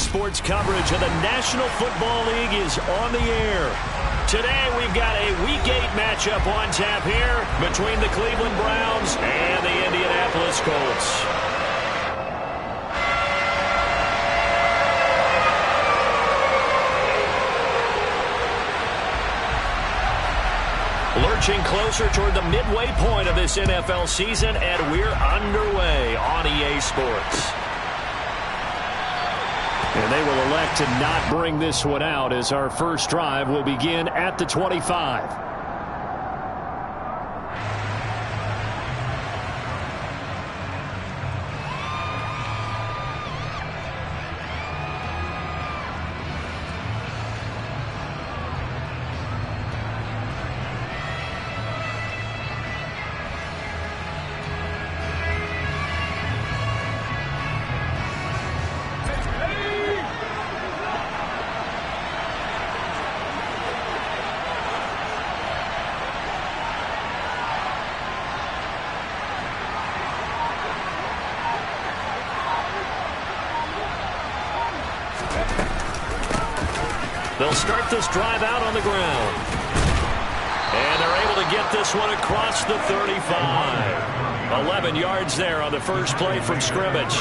Sports coverage of the National Football League is on the air. Today we've got a Week 8 matchup on tap here between the Cleveland Browns and the Indianapolis Colts. Lurching closer toward the midway point of this NFL season, and we're underway on EA Sports. And they will elect to not bring this one out as our first drive will begin at the 25. They'll start this drive out on the ground. And they're able to get this one across the 35. 11 yards there on the first play from scrimmage.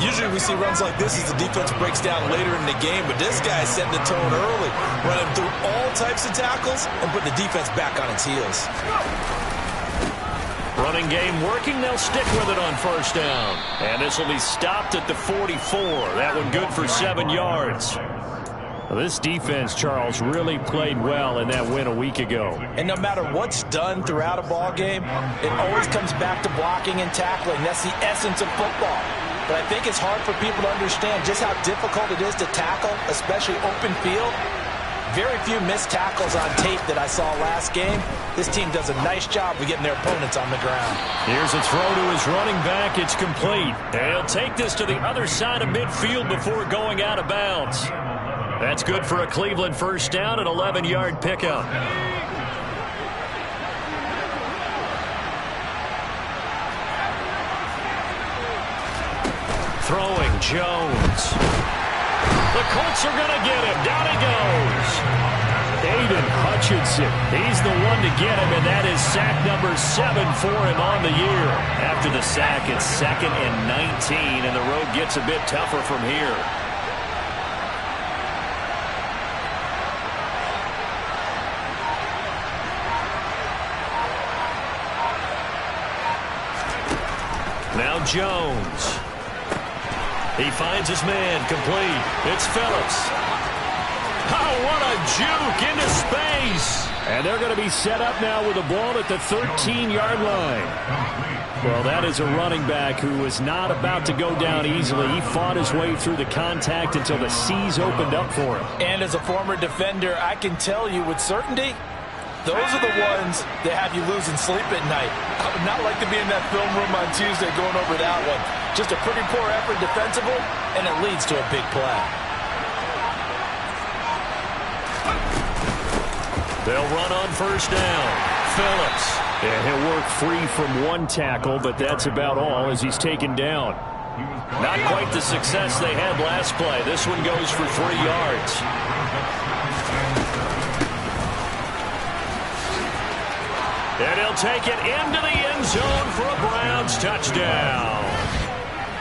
Usually we see runs like this as the defense breaks down later in the game, but this guy is setting the tone early, running through all types of tackles and putting the defense back on its heels. Running game working. They'll stick with it on first down. And this will be stopped at the 44. That one good for 7 yards. Well, this defense, Charles, really played well in that win a week ago. And no matter what's done throughout a ball game, it always comes back to blocking and tackling. That's the essence of football. But I think it's hard for people to understand just how difficult it is to tackle, especially open field. Very few missed tackles on tape that I saw last game. This team does a nice job of getting their opponents on the ground. Here's a throw to his running back. It's complete. And he'll take this to the other side of midfield before going out of bounds. That's good for a Cleveland first down, an 11-yard pickup. Throwing Jones. The Colts are going to get him. Down he goes. Aiden Hutchinson. He's the one to get him, and that is sack number 7 for him on the year. After the sack, it's 2nd and 19, and the road gets a bit tougher from here. Now Jones. He finds his man, complete. It's Phillips. Oh, what a juke into space. And they're going to be set up now with the ball at the 13-yard line. Well, that is a running back who was not about to go down easily. He fought his way through the contact until the C's opened up for him. And as a former defender, I can tell you with certainty, those are the ones that have you losing sleep at night. I would not like to be in that film room on Tuesday going over that one. Just a pretty poor effort defensively, and it leads to a big play. They'll run on first down. Phillips. And he'll work free from one tackle, but that's about all as he's taken down. Not quite the success they had last play. This one goes for 3 yards. And he'll take it into the end zone for a Browns touchdown.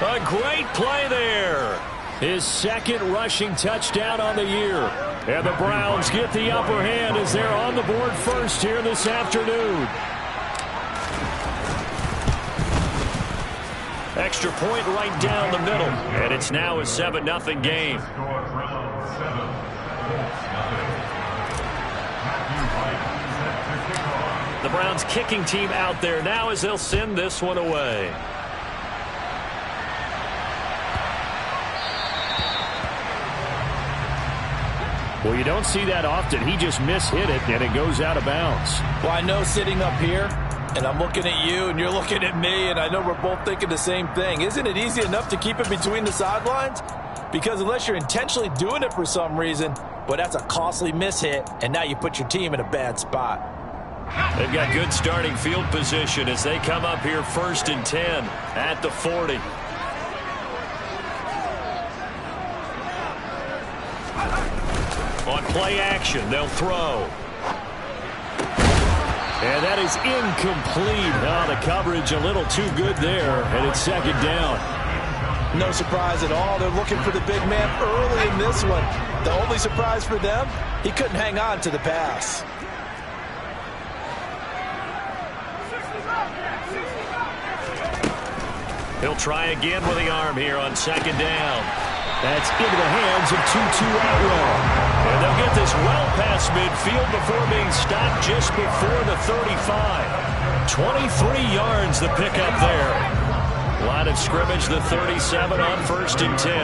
A great play there. His 2nd rushing touchdown on the year. And the Browns get the upper hand as they're on the board first here this afternoon. Extra point right down the middle. And it's now a 7-0 game. The Browns kicking team out there now as they'll send this one away. Well, you don't see that often. He just mishit it, and it goes out of bounds. Well, I know sitting up here, and I'm looking at you, and you're looking at me, and I know we're both thinking the same thing. Isn't it easy enough to keep it between the sidelines? Because unless you're intentionally doing it for some reason, but that's a costly mishit, and now you put your team in a bad spot. They've got good starting field position as they come up here 1st and 10 at the 40. Play action. They'll throw. And that is incomplete. Oh, the coverage a little too good there, and it's second down. No surprise at all. They're looking for the big man early in this one. The only surprise for them, he couldn't hang on to the pass. He'll try again with the arm here on second down. That's into the hands of Tutu Atwell. And they'll get this well past midfield before being stopped just before the 35. 23 yards the pickup there. Line of scrimmage, the 37 on 1st and 10.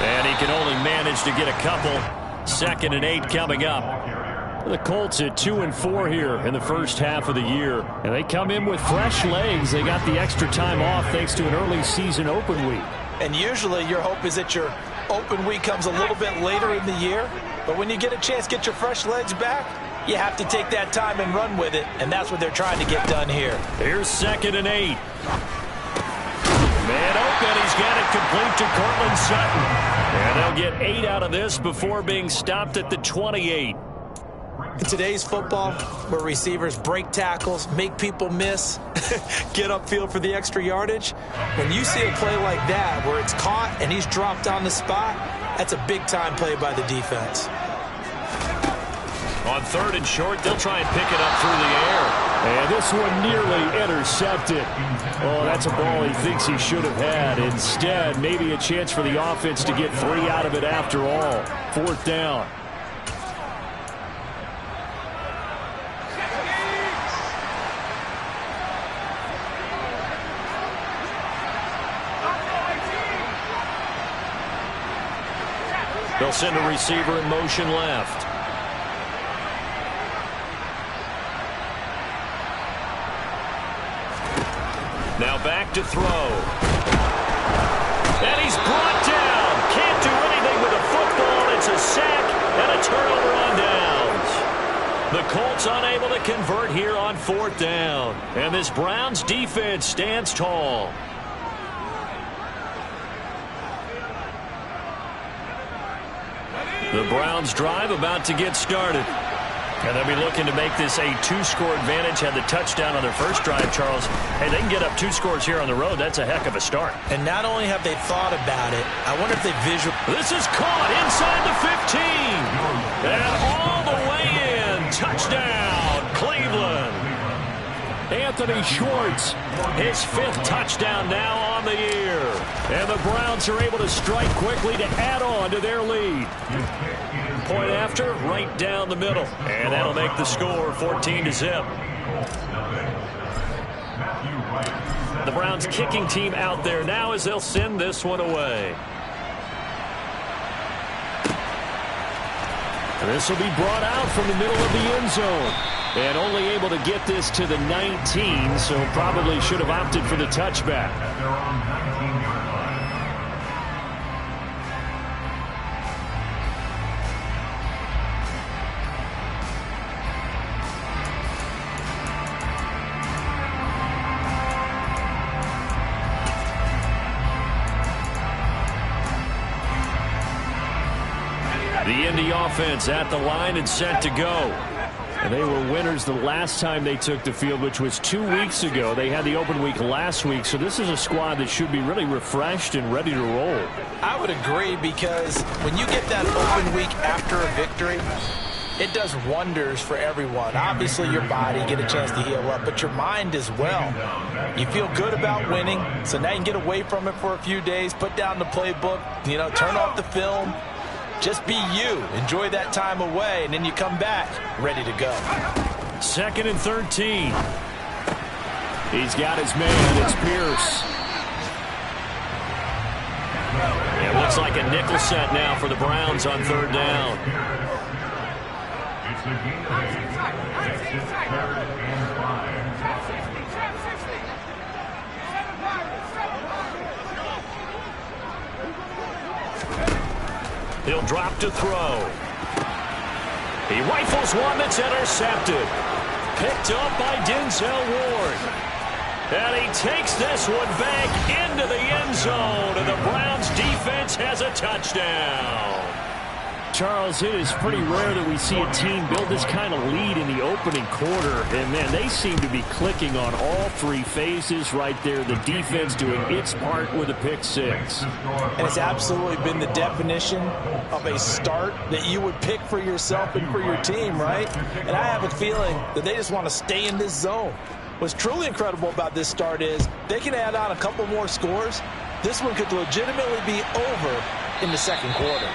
And he can only manage to get a couple. 2nd and 8 coming up. The Colts at 2-4 here in the first half of the year. And they come in with fresh legs. They got the extra time off thanks to an early season open week. And usually your hope is that your open week comes a little bit later in the year. But when you get a chance to get your fresh legs back, you have to take that time and run with it. And that's what they're trying to get done here. Here's 2nd and 8. Man open. He's got it complete to Cortland Sutton. And they'll get 8 out of this before being stopped at the 28. In today's football, where receivers break tackles, make people miss, get upfield for the extra yardage, when you see a play like that where it's caught and he's dropped on the spot, that's a big-time play by the defense. On 3rd and short, they'll try and pick it up through the air. And this one nearly intercepted. Oh, that's a ball he thinks he should have had. Instead, maybe a chance for the offense to get 3 out of it after all. 4th down. They'll send a receiver in motion left. Now back to throw. And he's brought down. Can't do anything with the football. It's a sack and a turnover on downs. The Colts unable to convert here on 4th down. And this Browns defense stands tall. The Browns drive about to get started. And they'll be looking to make this a 2-score advantage. Had the touchdown on their first drive, Charles. Hey, they can get up 2 scores here on the road. That's a heck of a start. And not only have they thought about it, I wonder if they This is caught inside the 15. And all the way in. Touchdown, Cleveland. Anthony Schwartz, his 5th touchdown now on the year. And the Browns are able to strike quickly to add on to their lead. Point after, right down the middle. And that'll make the score 14-0. The Browns kicking team out there now as they'll send this one away. This will be brought out from the middle of the end zone. And only able to get this to the 19, so probably should have opted for the touchback. The Indy offense at the line and set to go. And they were winners the last time they took the field, which was 2 weeks ago. They had the open week last week, so this is a squad that should be really refreshed and ready to roll. I would agree, because when you get that open week after a victory, it does wonders for everyone. Obviously, your body, get a chance to heal up, but your mind as well. You feel good about winning, so now you can get away from it for a few days, put down the playbook, turn off the film. Just be you. Enjoy that time away, and then you come back ready to go. 2nd and 13. He's got his man. It's Pierce. It looks like a nickel set now for the Browns on 3rd down. He'll drop to throw. He rifles one that's intercepted. Picked up by Denzel Ward. And he takes this one back into the end zone, and the Browns defense has a touchdown. Charles, it is pretty rare that we see a team build this kind of lead in the opening quarter. And, man, they seem to be clicking on all three phases right there. The defense doing its part with a pick six. And it's absolutely been the definition of a start that you would pick for yourself and for your team, right? And I have a feeling that they just want to stay in this zone. What's truly incredible about this start is they can add on a couple more scores. This one could legitimately be over in the second quarter.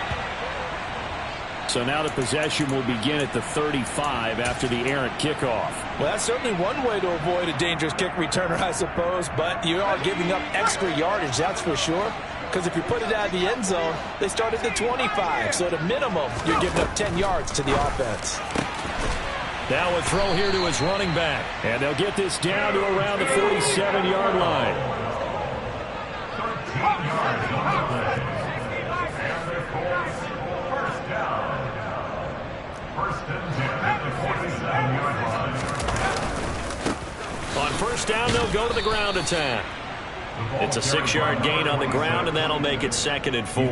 So now the possession will begin at the 35 after the errant kickoff. Well, that's certainly one way to avoid a dangerous kick returner, I suppose, but you are giving up extra yardage, that's for sure. Because if you put it out of the end zone, they start at the 25. So at a minimum, you're giving up 10 yards to the offense. Now a throw here to his running back. And they'll get this down to around the 47-yard line. On first down, they'll go to the ground attack. It's a 6-yard gain on the ground, and that'll make it 2nd and 4.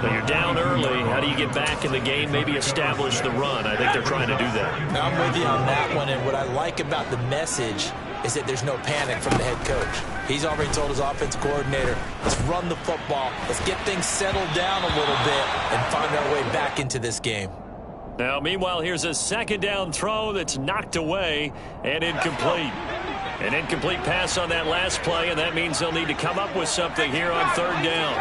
But you're down early. How do you get back in the game, maybe establish the run? I think they're trying to do that. I'm with you on that one, and what I like about the message is that there's no panic from the head coach. He's already told his offensive coordinator, let's run the football, let's get things settled down a little bit and find our way back into this game. Now, meanwhile, here's a 2nd down throw that's knocked away and incomplete. An incomplete pass on that last play, and that means they'll need to come up with something here on 3rd down.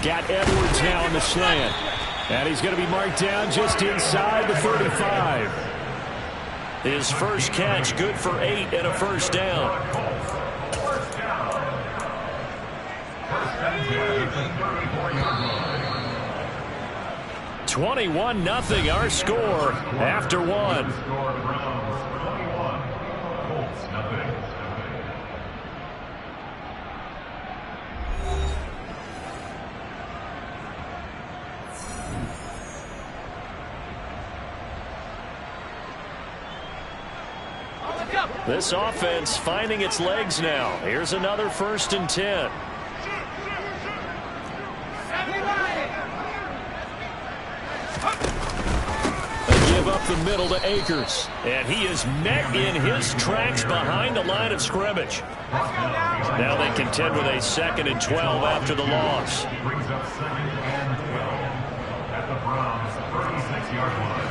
Got Edwards now on the slant. And he's going to be marked down just inside the 35. His first catch, good for 8 and a first down. 21-0 our score after one. This offense finding its legs now. Here's another 1st and 10. Give up the middle to Akers. And he is met in his tracks behind the line of scrimmage. Now they contend with a 2nd and 12 after the loss. Brings up 2nd and 12 at the Browns' 36-yard line.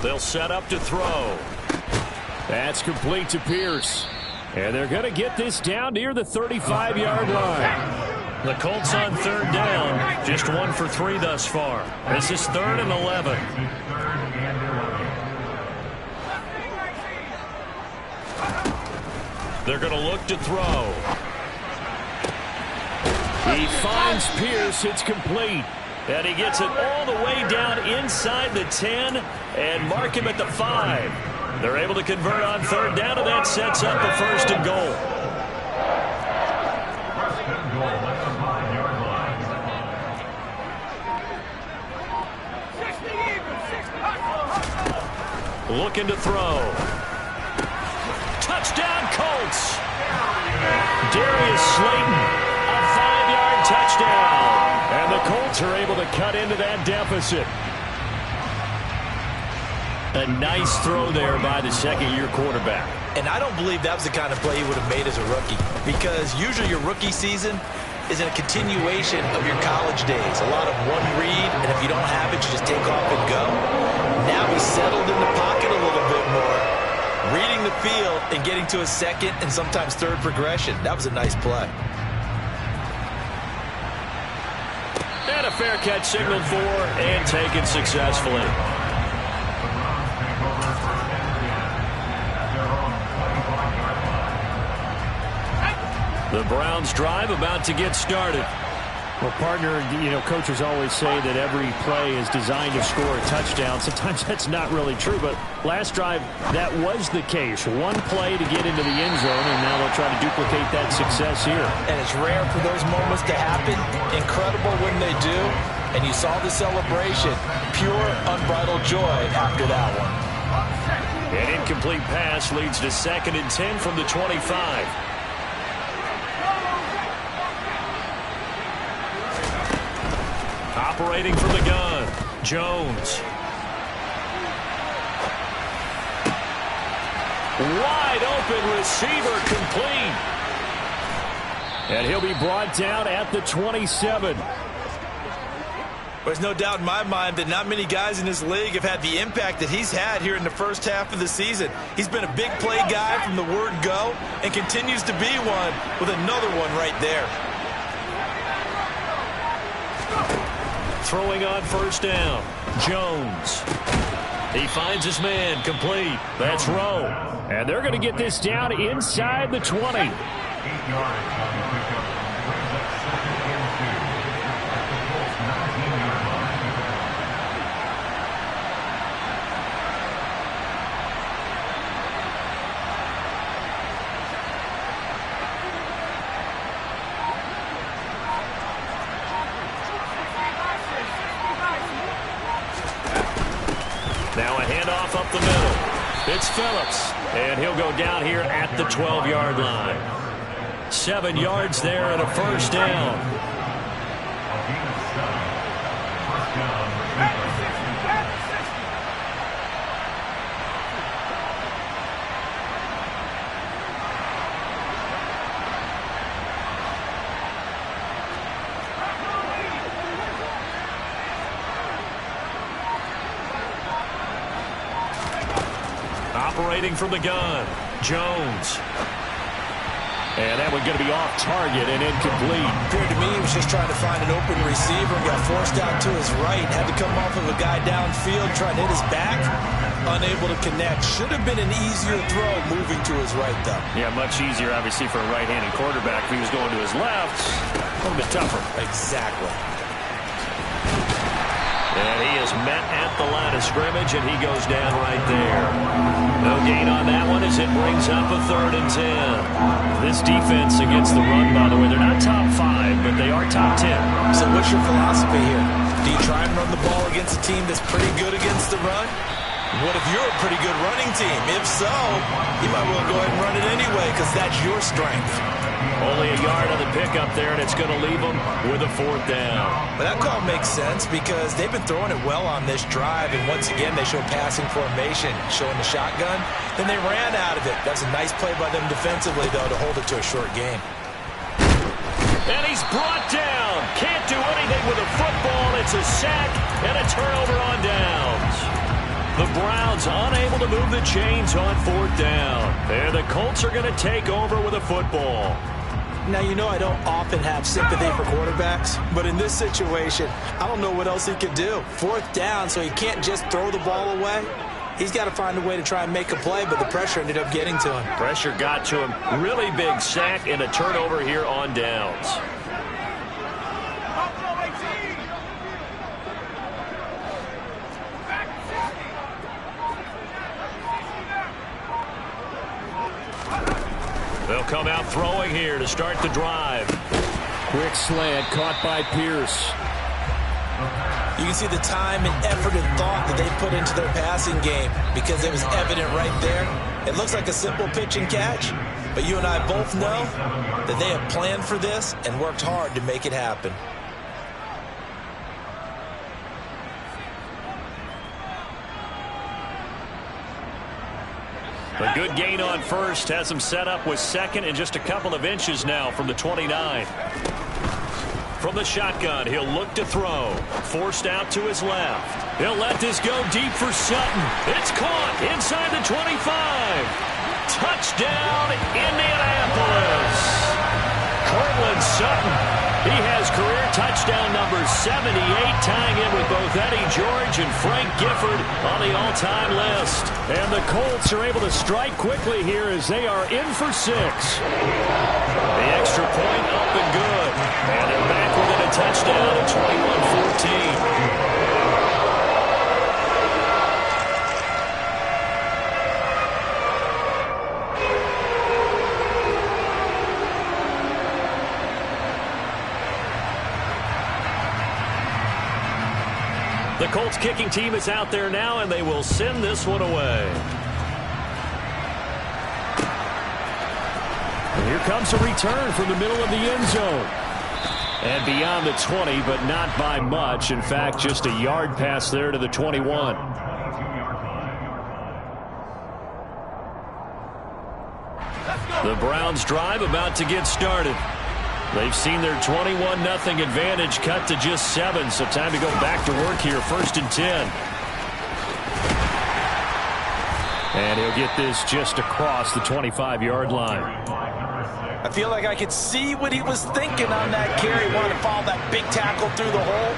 They'll set up to throw. That's complete to Pierce. And they're going to get this down near the 35-yard line. The Colts on 3rd down. Just 1 for 3 thus far. This is 3rd and 11. They're going to look to throw. He finds Pierce. It's complete. And he gets it all the way down inside the 10 and mark him at the 5. They're able to convert on 3rd down, and that sets up a 1st and goal. 1st and goal at the 5-yard line. Looking to throw. Touchdown, Colts. Darius Slayton, a 5-yard touchdown. And the Colts are able to cut into that deficit. A nice throw there by the 2nd-year quarterback. And I don't believe that was the kind of play he would have made as a rookie, because usually your rookie season is a continuation of your college days. A lot of one read, and if you don't have it, you just take off and go. Now he's settled in the pocket a little bit more, reading the field and getting to a 2nd and sometimes 3rd progression. That was a nice play. And a fair catch signaled for and taken successfully. The Browns drive about to get started. Well, partner, coaches always say that every play is designed to score a touchdown. Sometimes that's not really true, but last drive, that was the case. One play to get into the end zone, and now they'll try to duplicate that success here. And it's rare for those moments to happen. Incredible when they do. And you saw the celebration. Pure, unbridled joy after that one. An incomplete pass leads to 2nd and 10 from the 25. Operating from the gun, Jones. Wide open receiver, complete. And he'll be brought down at the 27. There's no doubt in my mind that not many guys in this league have had the impact that he's had here in the first half of the season. He's been a big play guy from the word go and continues to be one with another one right there. Throwing on first down, Jones. He finds his man, complete. That's Rowe. And they're going to get this down inside the 20. 8 yards on the pickup. Brings up 2nd and 2 at the Colts 19-yard line. Now a handoff up the middle. It's Phillips, and he'll go down here at the 12-yard line. 7 yards there and a first down. Operating from the gun, Jones. And that one's going to be off target and incomplete. Appeared to me he was just trying to find an open receiver and got forced out to his right. Had to come off of a guy downfield, trying to hit his back. Unable to connect. Should have been an easier throw moving to his right, though. Yeah, much easier, obviously, for a right-handed quarterback. If he was going to his left, a little bit tougher. Exactly. And he is met at the line of scrimmage, and he goes down right there. No gain on that one as it brings up a 3rd and 10. This defense against the run, by the way, they're not top 5, but they are top 10. So what's your philosophy here? Do you try and run the ball against a team that's pretty good against the run? What if you're a pretty good running team? If so, you might well go ahead and run it anyway because that's your strength. Only a yard on the pickup there, and it's going to leave them with a 4th down. But that call makes sense because they've been throwing it well on this drive, and once again, they show passing formation, showing the shotgun. Then they ran out of it. That's a nice play by them defensively, though, to hold it to a short game. And he's brought down. Can't do anything with a football. It's a sack and a turnover on downs. The Browns unable to move the chains on 4th down. And the Colts are going to take over with a football. Now, you know I don't often have sympathy for quarterbacks, but in this situation, I don't know what else he could do. 4th down, so he can't just throw the ball away. He's got to find a way to try and make a play, but the pressure ended up getting to him. Pressure got to him. Really big sack and a turnover here on downs. They'll come out throwing here to start the drive. Quick slant caught by Pierce. You can see the time and effort and thought that they put into their passing game because it was evident right there. It looks like a simple pitch and catch, but you and I both know that they have planned for this and worked hard to make it happen. A good gain on first has him set up with 2nd and just a couple of inches now from the 29. From the shotgun, he'll look to throw. Forced out to his left. He'll let this go deep for Sutton. It's caught inside the 25. Touchdown, Indianapolis. Cortland Sutton He has career touchdown number 78, tying in with both Eddie George and Frank Gifford on the all-time list. And the Colts are able to strike quickly here as they are in for 6. The extra point up and good. And they're back within a touchdown at 21-14. The Colts kicking team is out there now, and they will send this one away. And here comes a return from the middle of the end zone. And beyond the 20, but not by much. In fact, just a yard pass there to the 21. The Browns drive about to get started. They've seen their 21-0 advantage cut to just 7, so time to go back to work here. 1st and 10. And he'll get this just across the 25-yard line. I feel like I could see what he was thinking on that carry. Wanted to follow that big tackle through the hole.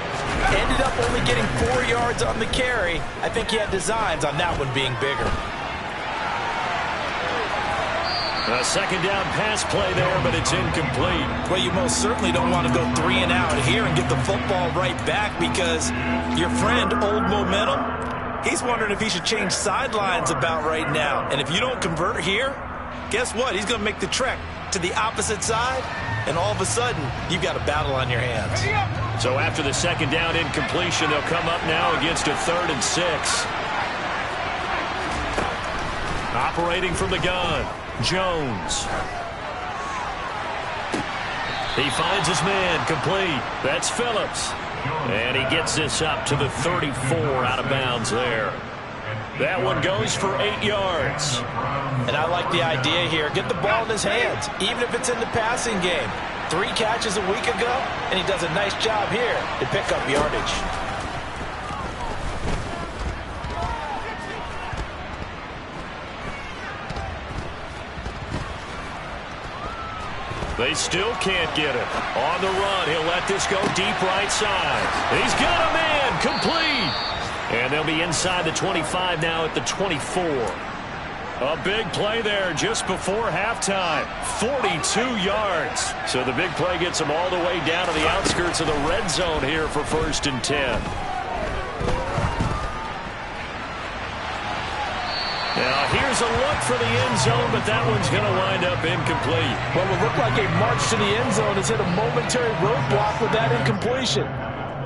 Ended up only getting 4 yards on the carry. I think he had designs on that one being bigger. A second down pass play there, but it's incomplete. Well, you most certainly don't want to go 3 and out here and get the football right back, because your friend, Old Momentum, he's wondering if he should change sidelines about right now. And if you don't convert here, guess what? He's going to make the trek to the opposite side, and all of a sudden, you've got a battle on your hands. So after the second down incompletion, they'll come up now against a 3rd and 6. Operating from the gun, Jones. He finds his man, complete. That's Phillips. And he gets this up to the 34, out of bounds there. That one goes for 8 yards. And I like the idea here. Get the ball in his hands, even if it's in the passing game. 3 catches a week ago, and he does a nice job here to pick up yardage. They still can't get it. On the run, he'll let this go deep right side. He's got a man, complete. And they'll be inside the 25 now at the 24. A big play there just before halftime. 42 yards. So the big play gets them all the way down to the outskirts of the red zone here for 1st and 10. Now, here's a look for the end zone, but that one's going to wind up incomplete. Well, it looked like a march to the end zone has hit a momentary roadblock with that incompletion.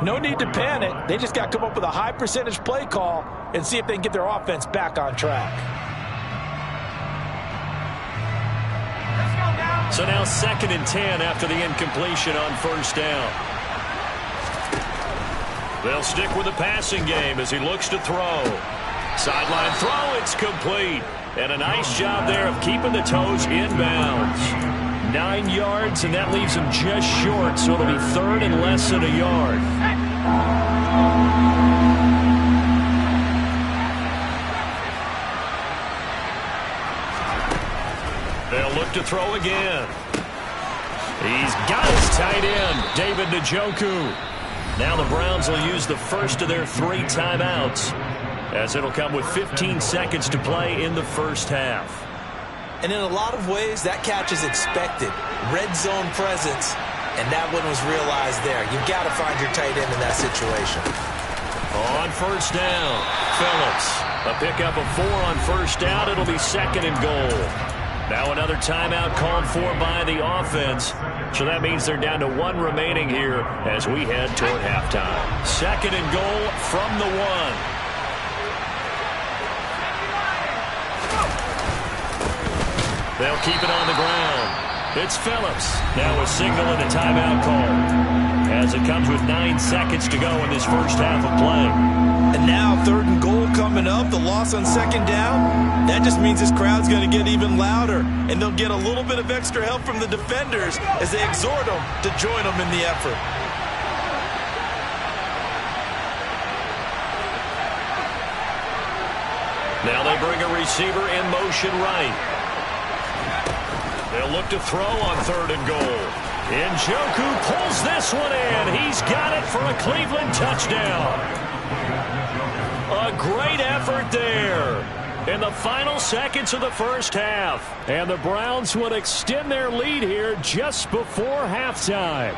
No need to panic. They just got to come up with a high percentage play call and see if they can get their offense back on track. So now 2nd and 10 after the incompletion on 1st down. They'll stick with the passing game as he looks to throw. Sideline throw, it's complete. And a nice job there of keeping the toes inbounds. 9 yards, and that leaves him just short, so it'll be 3rd and less than a yard. They'll look to throw again. He's got his tight end, David Njoku. Now the Browns will use the first of their 3 timeouts, as it'll come with 15 seconds to play in the first half. And in a lot of ways, that catch is expected. Red zone presence, and that one was realized there. You've got to find your tight end in that situation. On 1st down, Phillips. A pickup of 4 on 1st down. It'll be 2nd and goal. Now another timeout called for by the offense. So that means they're down to 1 remaining here as we head toward halftime. 2nd and goal from the 1. They'll keep it on the ground. It's Phillips. Now a signal and a timeout call, as it comes with 9 seconds to go in this first half of play. And now 3rd and goal coming up. The loss on 2nd down. That just means this crowd's going to get even louder. And they'll get a little bit of extra help from the defenders as they exhort them to join them in the effort. Now they bring a receiver in motion right. They'll look to throw on 3rd and goal. Njoku pulls this one in. He's got it for a Cleveland touchdown. A great effort there in the final seconds of the first half. And the Browns would extend their lead here just before halftime.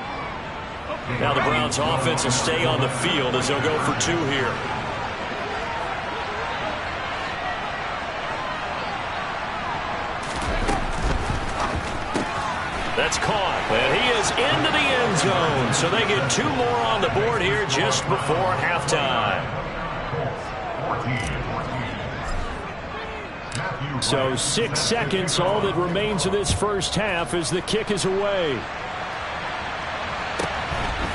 Now the Browns offense will stay on the field as they'll go for two here. That's caught, and he is into the end zone. So they get two more on the board here just before halftime. So 6 seconds, all that remains of this first half as the kick is away.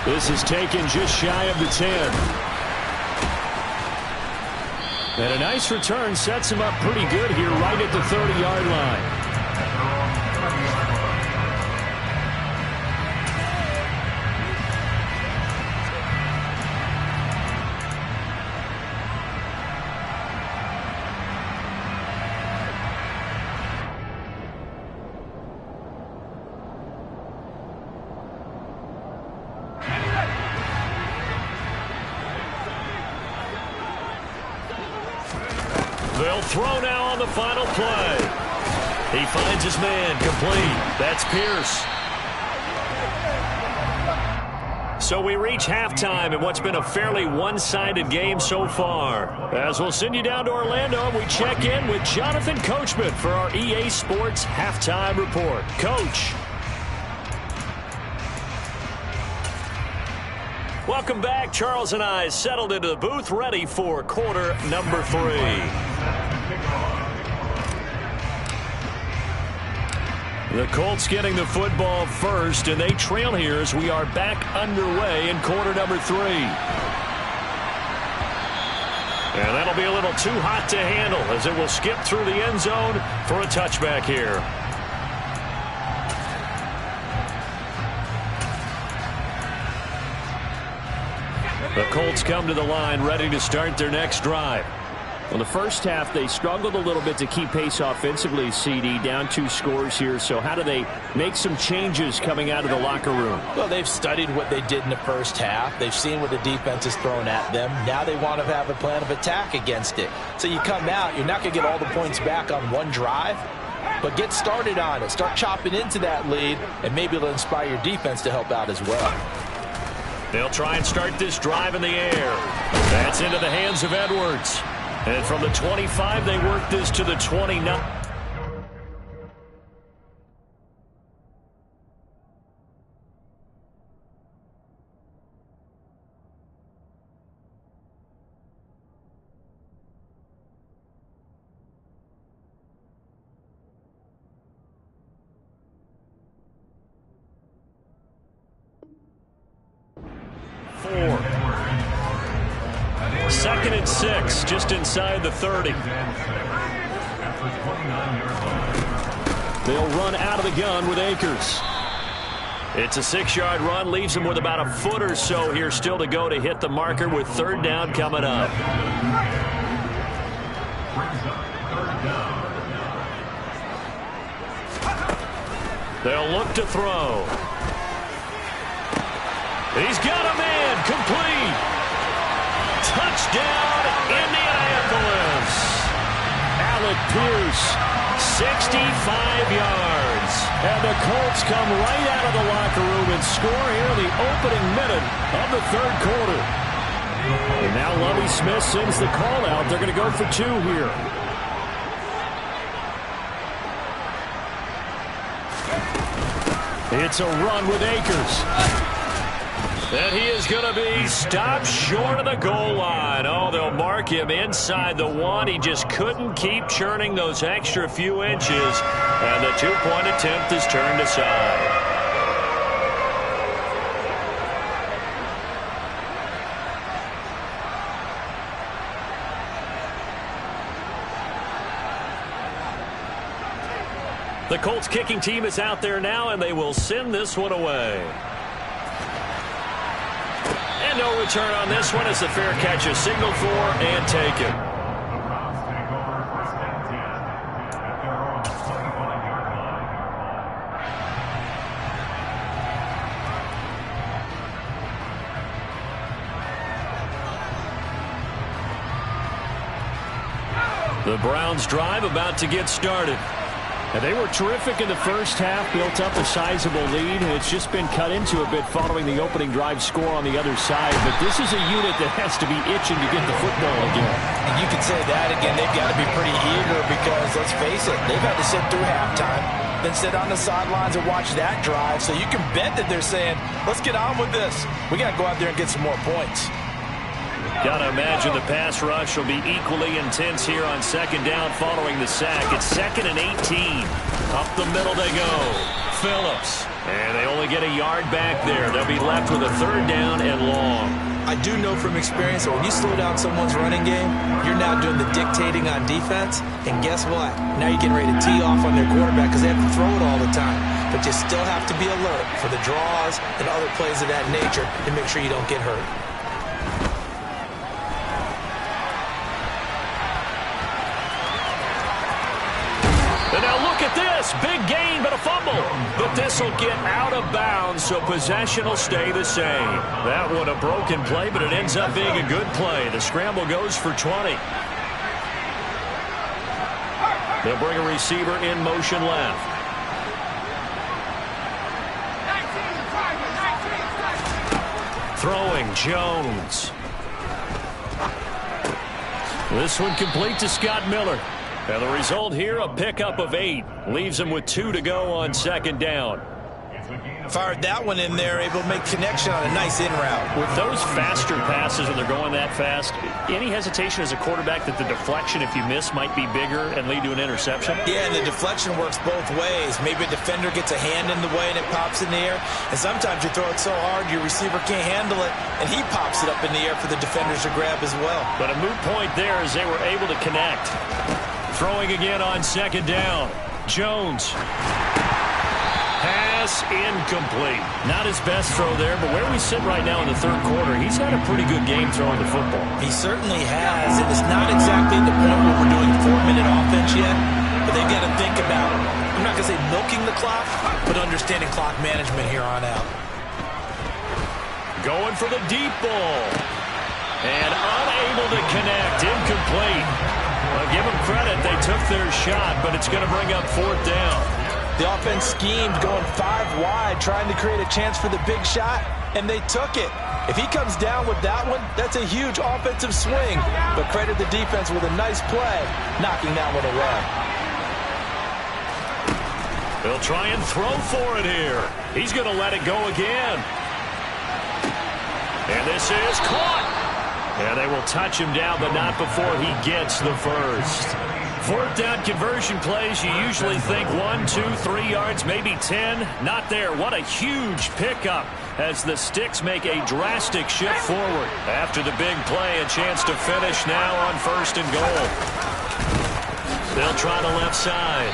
This is taken just shy of the 10. And a nice return sets him up pretty good here right at the 30-yard line. They'll throw now on the final play. He finds his man complete. That's Pierce. So we reach halftime in what's been a fairly one-sided game so far. As we'll send you down to Orlando, we check in with Jonathan Coachman for our EA Sports Halftime Report. Coach. Welcome back. Charles and I settled into the booth ready for quarter number 3. The Colts getting the football first, and they trail here as we are back underway in quarter number 3. And that'll be a little too hot to handle as it will skip through the end zone for a touchback here. The Colts come to the line ready to start their next drive. Well, the first half, they struggled a little bit to keep pace offensively, CD, down 2 scores here. So how do they make some changes coming out of the locker room? Well, they've studied what they did in the first half. They've seen what the defense is throwing at them. Now they want to have a plan of attack against it. So you come out, you're not going to get all the points back on one drive, but get started on it. Start chopping into that lead, and maybe it'll inspire your defense to help out as well. They'll try and start this drive in the air. That's into the hands of Edwards. And from the 25, they work this to the 29. Second and 6, just inside the 30. They'll run out of the gun with Akers. It's a 6-yard run, leaves him with about a foot or so here still to go to hit the marker with third down coming up. They'll look to throw. He's got a man, complete. Touchdown, Indianapolis. Alec Pierce, 65 yards. And the Colts come right out of the locker room and score here in the opening minute of the third quarter. And now Lovie Smith sends the call out. They're going to go for 2 here. It's a run with Akers. And he is going to be stopped short of the goal line. Oh, they'll mark him inside the 1. He just couldn't keep churning those extra few inches. And the 2-point attempt is turned aside. The Colts kicking team is out there now, and they will send this one away. And no return on this one as the fair catch is signaled for and taken. The Browns drive about to get started. And they were terrific in the first half, built up a sizable lead, and it's just been cut into a bit following the opening drive score on the other side. But this is a unit that has to be itching to get the football again. And you can say that again. They've got to be pretty eager because, let's face it, they've had to sit through halftime, then sit on the sidelines and watch that drive. So you can bet that they're saying, let's get on with this. We got to go out there and get some more points. Got to imagine the pass rush will be equally intense here on second down following the sack. It's 2nd and 18. Up the middle they go. Phillips. And they only get a yard back there. They'll be left with a 3rd down and long. I do know from experience that when you slow down someone's running game, you're now doing the dictating on defense. And guess what? Now you're getting ready to tee off on their quarterback because they have to throw it all the time. But you still have to be alert for the draws and other plays of that nature to make sure you don't get hurt. And now look at this. Big gain, but a fumble. But this will get out of bounds, so possession will stay the same. That one a broken play, but it ends up being a good play. The scramble goes for 20. They'll bring a receiver in motion left. Throwing, Jones. This one complete to Scott Miller. And the result here, a pickup of 8. Leaves him with 2 to go on second down. Fired that one in there, able to make connection on a nice in route. With those faster passes when they're going that fast, any hesitation as a quarterback that the deflection, if you miss, might be bigger and lead to an interception? Yeah, and the deflection works both ways. Maybe a defender gets a hand in the way and it pops in the air. And sometimes you throw it so hard your receiver can't handle it, and he pops it up in the air for the defenders to grab as well. But a moot point there as they were able to connect. Throwing again on second down. Jones. Pass incomplete. Not his best throw there, but where we sit right now in the 3rd quarter, he's had a pretty good game throwing the football. He certainly has. And it's not exactly the point where we're doing 4-minute offense yet, but they've got to think about, I'm not going to say milking the clock, but understanding clock management here on out. Going for the deep ball. And unable to connect. Incomplete. Well, give them credit. They took their shot, but it's going to bring up 4th down. The offense schemed going 5 wide, trying to create a chance for the big shot, and they took it. If he comes down with that one, that's a huge offensive swing. But credit the defense with a nice play, knocking that one away. They'll try and throw for it here. He's going to let it go again. And this is caught. And they will touch him down, but not before he gets the first. 4th down conversion plays, you usually think 1, 2, 3 yards, maybe 10. Not there. What a huge pickup as the Sticks make a drastic shift forward. After the big play, a chance to finish now on 1st and goal. They'll try the left side.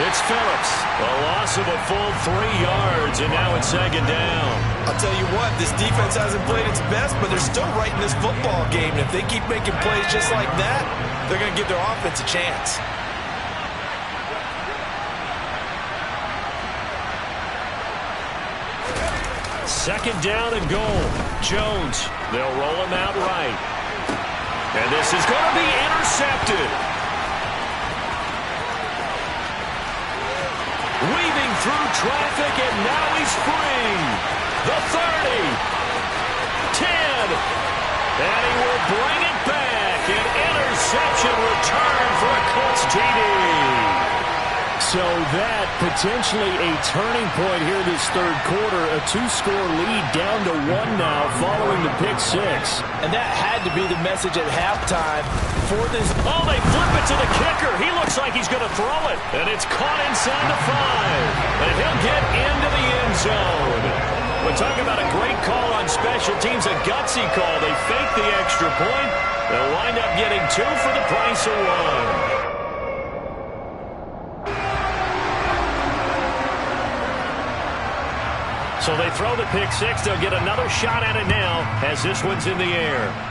It's Phillips. A loss of a full 3 yards, and now it's 2nd down. I'll tell you what, this defense hasn't played its best, but they're still right in this football game. And if they keep making plays just like that, they're going to give their offense a chance. Second down and goal. Jones. They'll roll him out right. And this is going to be intercepted. Weaving through traffic, and now he's free. The 30. 10. And he will bring it back. An interception return for a Colts TD. So that potentially a turning point here this 3rd quarter. A 2-score lead down to 1 now following the pick 6. And that had to be the message at halftime for this. Oh, they flip it to the kicker. He looks like he's going to throw it. And it's caught inside the 5. And he'll get into the end zone. We're talking about a great call on special teams, a gutsy call. They fake the extra point. They'll wind up getting 2 for the price of 1. So they throw the pick 6. They'll get another shot at it now as this one's in the air.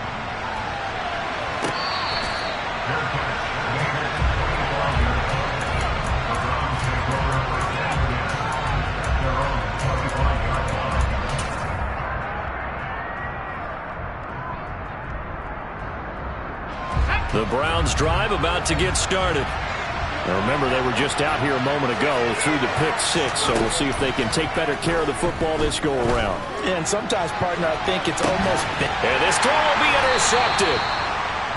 The Browns drive about to get started. Now remember, they were just out here a moment ago through the pick six, so we'll see if they can take better care of the football this go-around. And sometimes, partner, I think it's almost... And this throw will be intercepted.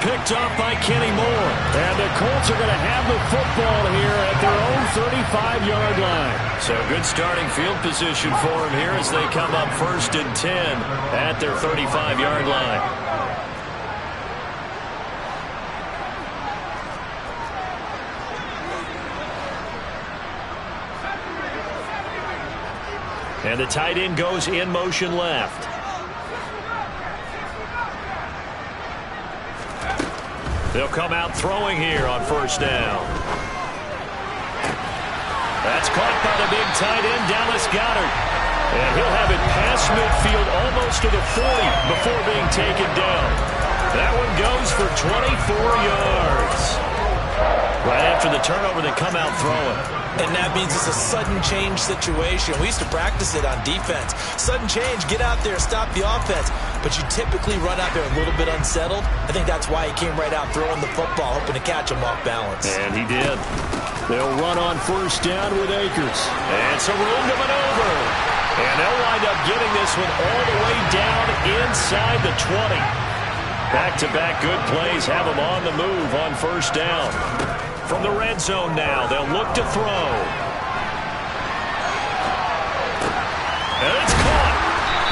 Picked up by Kenny Moore. And the Colts are going to have the football here at their own 35-yard line. So good starting field position for them here as they come up 1st and 10 at their 35-yard line. And the tight end goes in motion left. They'll come out throwing here on 1st down. That's caught by the big tight end, Dallas Goedert. And he'll have it past midfield almost to the 40 before being taken down. That one goes for 24 yards. Right after the turnover, they come out throwing. And that means it's a sudden change situation. We used to practice it on defense. Sudden change, get out there, stop the offense. But you typically run out there a little bit unsettled. I think that's why he came right out throwing the football, hoping to catch him off balance. And he did. They'll run on 1st down with Akers. And some room to maneuver. And they'll wind up getting this one all the way down inside the 20. Back-to-back good plays have them on the move on 1st down. From the red zone now, they'll look to throw. And it's caught.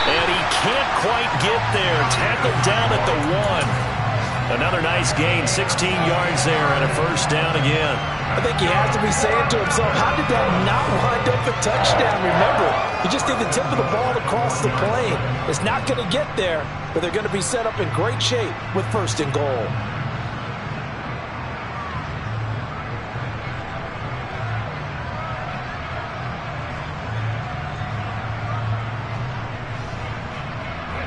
And he can't quite get there. Tackled down at the 1. Another nice gain, 16 yards there, and a 1st down again. I think he has to be saying to himself, how did that not wind up a touchdown? Remember, you just need the tip of the ball across the plane. It's not going to get there, but they're going to be set up in great shape with 1st and goal.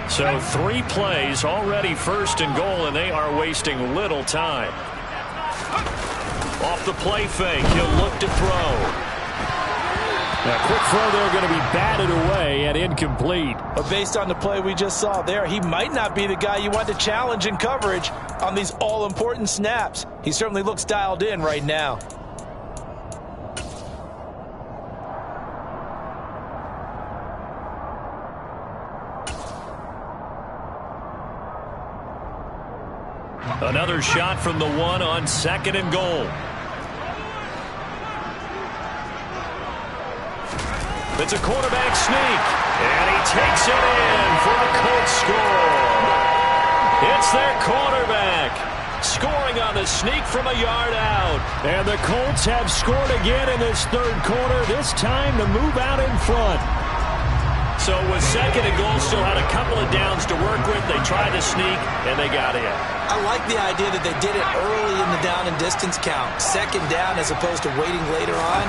So 3 plays, already 1st and goal, and they are wasting little time. Off the play fake, he'll look to throw. Now, quick throw there, going to be batted away and incomplete. But based on the play we just saw there, he might not be the guy you want to challenge in coverage on these all-important snaps. He certainly looks dialed in right now. Another shot from the 1 on 2nd and goal. It's a quarterback sneak, and he takes it in for the Colts score. It's their quarterback scoring on the sneak from a yard out. And the Colts have scored again in this 3rd quarter, this time to move out in front. So with 2nd and goal, still had a couple of downs to work with. They tried to sneak, and they got in. I like the idea that they did it early in the down and distance count. 2nd down as opposed to waiting later on.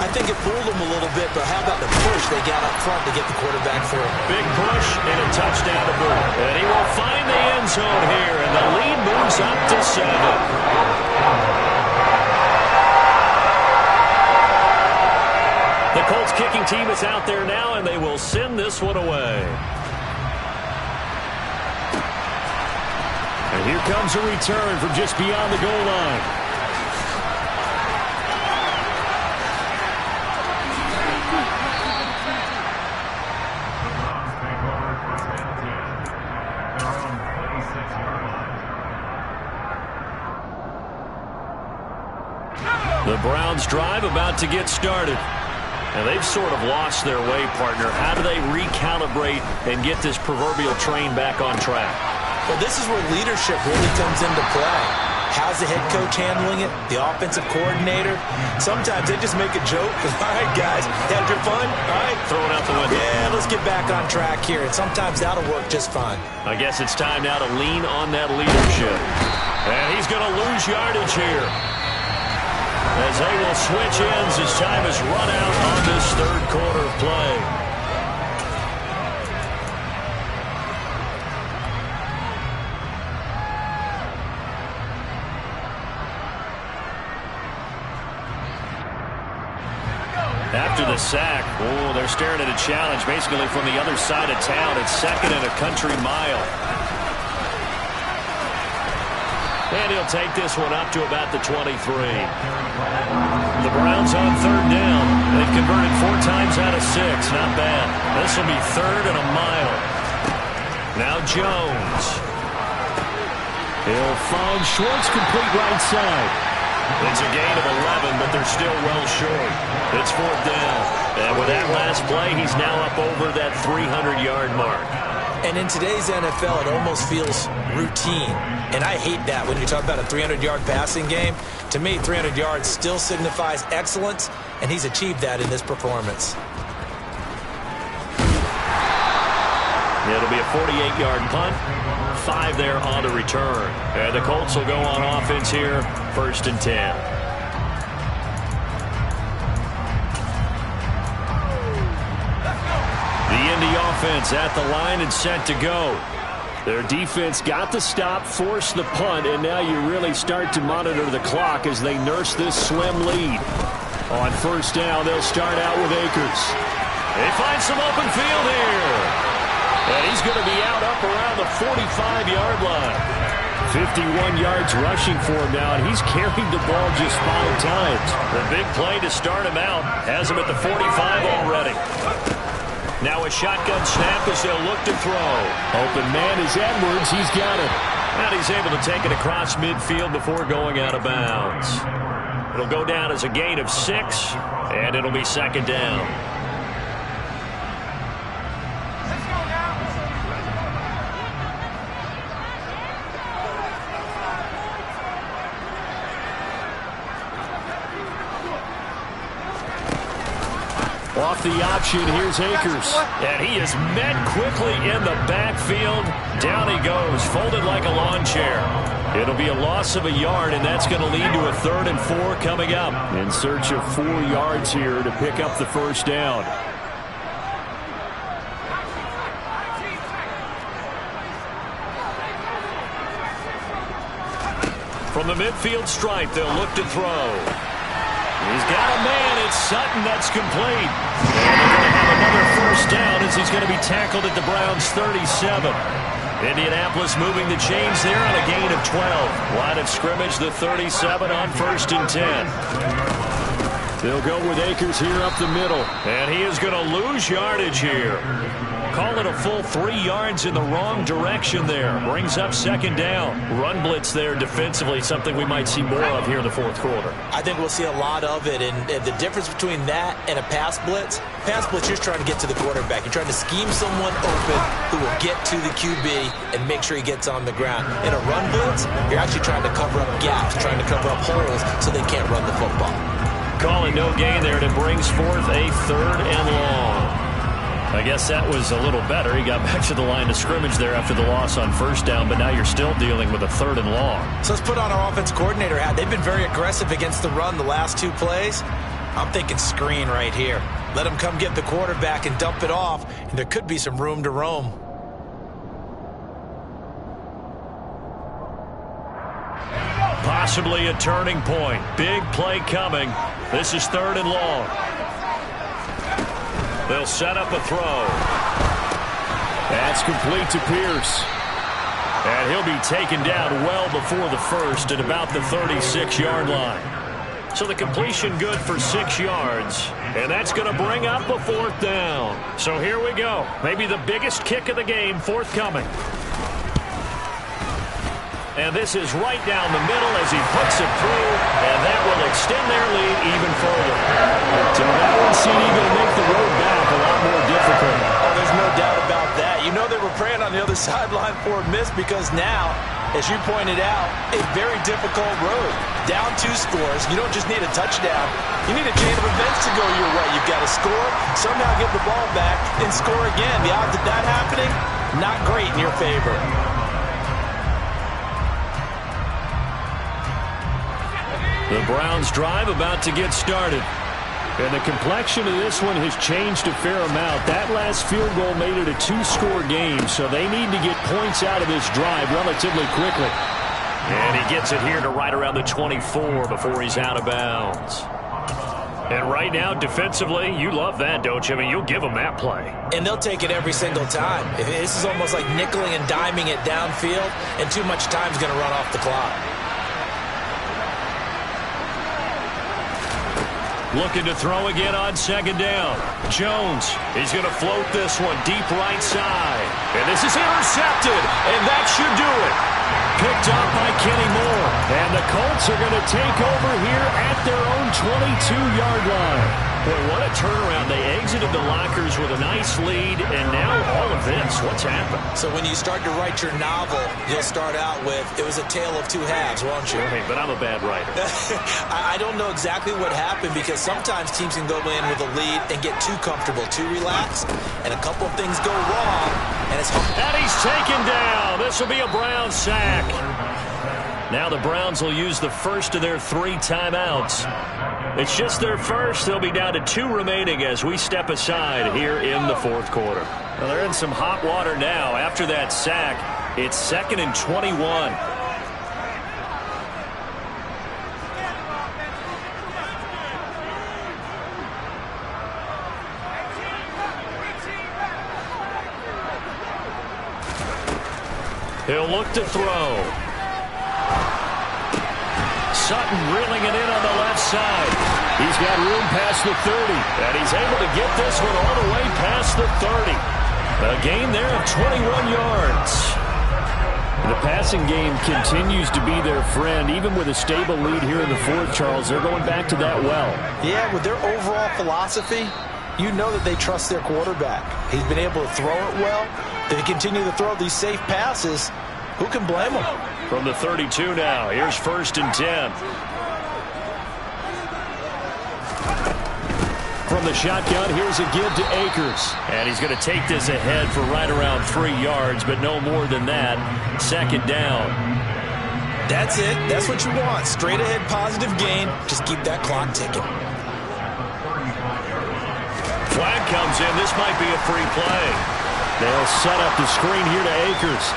I think it fooled them a little bit, but how about the push they got up front to get the quarterback through? Big push and a touchdown to boot. And he will find the end zone here, and the lead moves up to 7. The Colts kicking team is out there now, and they will send this one away. And here comes a return from just beyond the goal line. The Browns drive about to get started. And they've sort of lost their way, partner. How do they recalibrate and get this proverbial train back on track? Well, this is where leadership really comes into play. How's the head coach handling it? The offensive coordinator? Sometimes they just make a joke. All right, guys, had your fun? All right. Throw it out the window. Yeah, let's get back on track here. And sometimes that'll work just fine. I guess it's time now to lean on that leadership. And he's going to lose yardage here, as they will switch ends as time is run out on this 3rd quarter of play. After the sack, they're staring at a challenge basically from the other side of town. It's 2nd and a country mile. And he'll take this one up to about the 23. The Browns on third down. They've converted 4 times out of 6. Not bad. This will be 3rd and a mile. Now Jones. He'll find Schwartz complete right side. It's a gain of 11, but they're still well short. It's 4th down. And with that last play, he's now up over that 300-yard mark. And in today's NFL, it almost feels routine. And I hate that when you talk about a 300-yard passing game. To me, 300 yards still signifies excellence, and he's achieved that in this performance. It'll be a 48-yard punt. 5 there on the return. And the Colts will go on offense here, 1st and 10. The Indy offense at the line and set to go. Their defense got the stop, forced the punt, and now you really start to monitor the clock as they nurse this slim lead. On 1st down, they'll start out with Akers. They find some open field here. And he's going to be out up around the 45-yard line. 51 yards rushing for him now, and he's carried the ball just 5 times. The big play to start him out has him at the 45 already. Now a shotgun snap as they'll look to throw. Open man is Edwards. He's got it. And he's able to take it across midfield before going out of bounds. It'll go down as a gain of 6, and it'll be 2nd down. Off the option, here's Akers. And he is met quickly in the backfield. Down he goes, folded like a lawn chair. It'll be a loss of a yard, and that's going to lead to a 3rd and 4 coming up. In search of 4 yards here to pick up the 1st down. From the midfield stripe, they'll look to throw. He's got a man. It's Sutton. That's complete. And they're going to have another 1st down as he's going to be tackled at the Browns' 37. Indianapolis moving the chains there on a gain of 12. Line of scrimmage, the 37 on 1st and 10. They'll go with Akers here up the middle. And he is going to lose yardage here. Call it a full 3 yards in the wrong direction there. Brings up 2nd down. Run blitz there defensively, something we might see more of here in the 4th quarter. I think we'll see a lot of it, and the difference between that and a pass blitz, you're just trying to get to the quarterback. You're trying to scheme someone open who will get to the QB and make sure he gets on the ground. In a run blitz, you're actually trying to cover up gaps, trying to cover up holes so they can't run the football. Calling no gain there, and it brings forth a 3rd and long. I guess that was a little better. He got back to the line of scrimmage there after the loss on 1st down, but now you're still dealing with a 3rd and long. So let's put on our offense coordinator hat. They've been very aggressive against the run the last 2 plays. I'm thinking screen right here. Let him come get the quarterback and dump it off, and there could be some room to roam. Possibly a turning point. Big play coming. This is 3rd and long. They'll set up a throw. That's complete to Pierce. And he'll be taken down well before the 1st at about the 36-yard line. So the completion good for 6 yards. And that's going to bring up a 4th down. So here we go. Maybe the biggest kick of the game forthcoming. And this is right down the middle as he puts it through, and that will extend their lead even further. So that one seemed even to make the road back a lot more difficult. Oh, there's no doubt about that. You know they were praying on the other sideline for a miss because now, as you pointed out, a very difficult road. Down 2 scores. You don't just need a touchdown. You need a chain of events to go your way. You've got to score, somehow get the ball back, and score again. The odds of that happening, not great in your favor. The Browns drive about to get started. And the complexion of this one has changed a fair amount. That last field goal made it a 2-score game, so they need to get points out of this drive relatively quickly. And he gets it here to right around the 24 before he's out of bounds. And right now, defensively, you love that, don't you? I mean, you'll give them that play. And they'll take it every single time. This is almost like nickeling and diming it downfield, and too much time's going to run off the clock. Looking to throw again on second down. Jones, he's going to float this one deep right side. And this is intercepted, and that should do it. Picked up by Kenny Moore. And the Colts are going to take over here at their own 22-yard line. Boy, what a turnaround. They exited the lockers with a nice lead, and now all of this. What's happened? So when you start to write your novel, you'll start out with, it was a tale of two halves, won't you? Right, but I'm a bad writer. I don't know exactly what happened, because sometimes teams can go in with a lead and get too comfortable, too relaxed, and a couple of things go wrong, and it's... And he's taken down. This will be a Brown sack. Now the Browns will use the first of their 3 timeouts. It's just their first. They'll be down to 2 remaining as we step aside here in the fourth quarter. Well, they're in some hot water now. After that sack, it's 2nd and 21. He'll look to throw. Sutton reeling it in on the left side. He's got room past the 30, and he's able to get this one all the way past the 30. A gain there of 21 yards. The passing game continues to be their friend, even with a stable lead here in the fourth, Charles. They're going back to that well. Yeah, with their overall philosophy, you know that they trust their quarterback. He's been able to throw it well. They continue to throw these safe passes. Who can blame them? From the 32 now, here's 1st and 10. From the shotgun, here's a give to Akers. And he's going to take this ahead for right around 3 yards, but no more than that. 2nd down. That's it. That's what you want. Straight ahead positive gain. Just keep that clock ticking. Flag comes in. This might be a free play. They'll set up the screen here to Akers.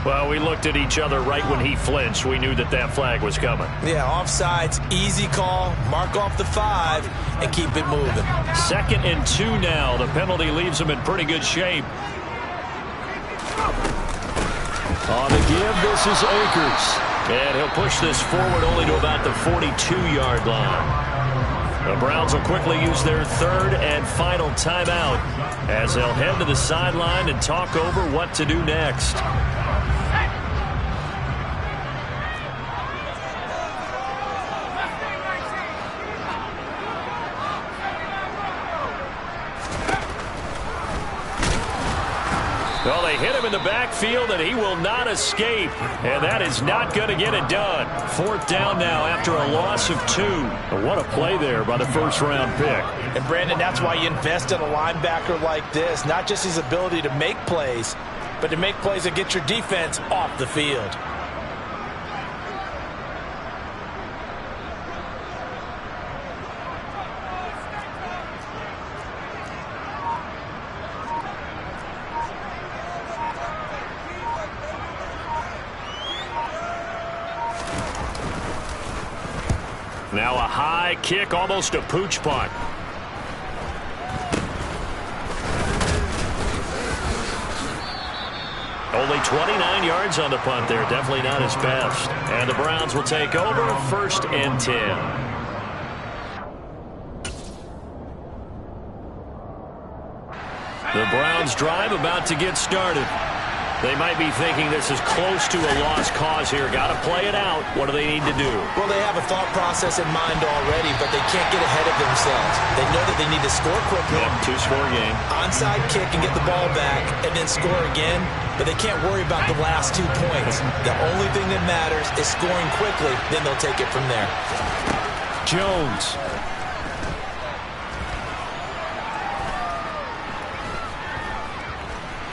Well, we looked at each other right when he flinched. We knew that that flag was coming. Yeah, offsides, easy call. Mark off the 5 and keep it moving. 2nd and 2 now. The penalty leaves him in pretty good shape. On the give, this is Akers. And he'll push this forward only to about the 42-yard line. The Browns will quickly use their 3rd and final timeout as they'll head to the sideline and talk over what to do next. Well, they hit him in the backfield, and he will not escape. And that is not going to get it done. 4th down now after a loss of 2. What a play there by the first-round pick. And, Brandon, that's why you invest in a linebacker like this. Not just his ability to make plays, but to make plays that get your defense off the field. Now a high kick, almost a pooch punt. Only 29 yards on the punt there. Definitely not his best. And the Browns will take over 1st and 10. The Browns drive about to get started. They might be thinking this is close to a lost cause here. Got to play it out. What do they need to do? Well, they have a thought process in mind already, but they can't get ahead of themselves. They know that they need to score quickly. Yep, 2-score game. Onside kick and get the ball back and then score again, but they can't worry about the last 2 points. The only thing that matters is scoring quickly, then they'll take it from there. Jones.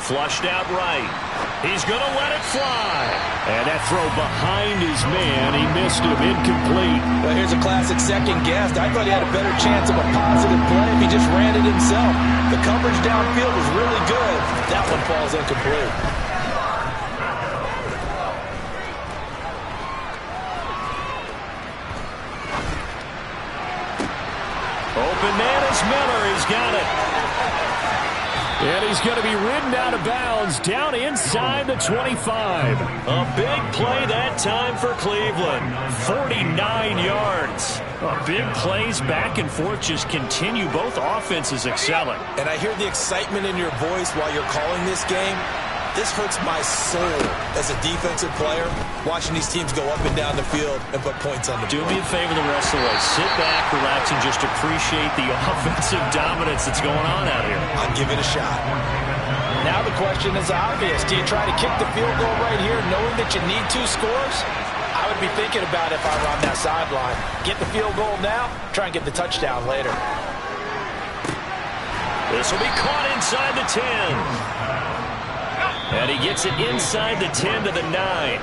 Flushed out right. He's going to let it fly. And that throw behind his man. He missed him. Incomplete. Well, here's a classic second guess. I thought he had a better chance of a positive play if he just ran it himself. The coverage downfield was really good. That one falls incomplete. Open man is Miller. He's got it. And he's going to be ridden out of bounds down inside the 25. A big play that time for Cleveland. 49 yards. Big plays back and forth just continue. Both offenses excelling. And I hear the excitement in your voice while you're calling this game. This hurts my soul as a defensive player, watching these teams go up and down the field and put points on the board. Do me a favor the rest of the way. Sit back, relax, and just appreciate the offensive dominance that's going on out here. I'll give it a shot. Now the question is obvious. Do you try to kick the field goal right here knowing that you need 2 scores? I would be thinking about it if I were on that sideline. Get the field goal now, try and get the touchdown later. This will be caught inside the 10. And he gets it inside the 10 to the 9.